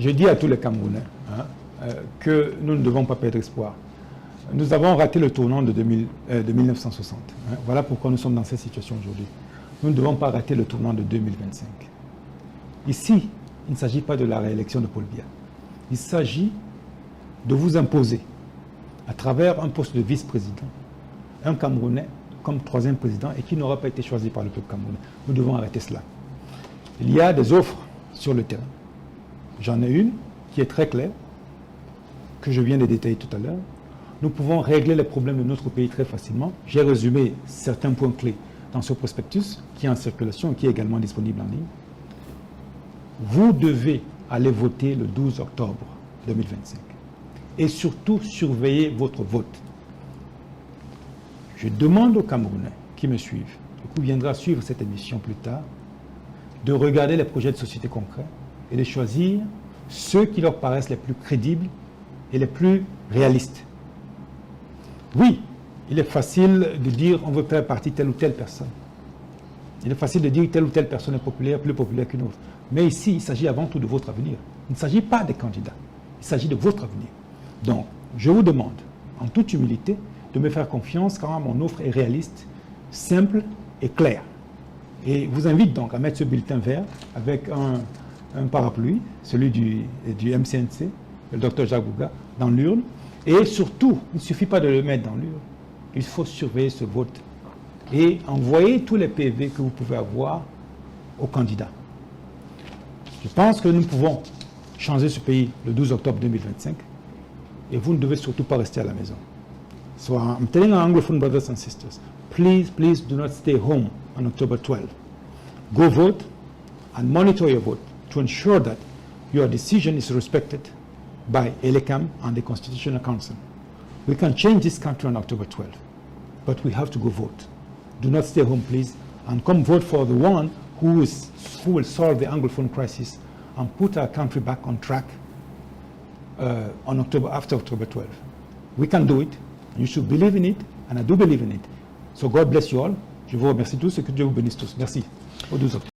je dis à tous les Camerounais que nous ne devons pas perdre espoir. Nous avons raté le tournant de 1960. Voilà pourquoi nous sommes dans cette situation aujourd'hui. Nous ne devons pas rater le tournant de 2025. Ici, il ne s'agit pas de la réélection de Paul Biya. Il s'agit de vous imposer, à travers un poste de vice-président, un Camerounais comme troisième président et qui n'aura pas été choisi par le peuple camerounais. Nous devons arrêter cela. Il y a des offres sur le terrain. J'en ai une qui est très claire, que je viens de détailler tout à l'heure. Nous pouvons régler les problèmes de notre pays très facilement. J'ai résumé certains points clés dans ce prospectus qui est en circulation et qui est également disponible en ligne. Vous devez aller voter le 12 octobre 2025 et surtout surveiller votre vote. Je demande aux Camerounais qui me suivent, et qui viendra suivre cette émission plus tard, de regarder les projets de société concrets et de choisir ceux qui leur paraissent les plus crédibles et les plus réalistes. Oui, il est facile de dire on veut faire partie de telle ou telle personne. Il est facile de dire telle ou telle personne est populaire, plus populaire qu'une autre. Mais ici, il s'agit avant tout de votre avenir. Il ne s'agit pas des candidats. Il s'agit de votre avenir. Donc, je vous demande, en toute humilité, de me faire confiance quand mon offre est réaliste, simple et claire. Et vous invite donc à mettre ce bulletin vert avec un parapluie, celui du MCNC, le docteur Jacques Bouga, dans l'urne. Et surtout, il ne suffit pas de le mettre dans l'urne. Il faut surveiller ce vote et envoyer tous les PV que vous pouvez avoir aux candidats. Je pense que nous pouvons changer ce pays le 12 octobre 2025 et vous ne devez surtout pas rester à la maison. So I'm telling our Anglophone brothers and sisters, please do not stay home on October 12. Go vote and monitor your vote to ensure that your decision is respected by ELECAM and the Constitutional Council. We can change this country on October 12, but we have to go vote. Do not stay home, please, and come vote for the one who will solve the Anglophone crisis and put our country back on track after October 12. We can do it. You should believe in it, and I do believe in it. So God bless you all. Je vous remercie tous et que Dieu vous bénisse tous. Merci. Au 12 octobre.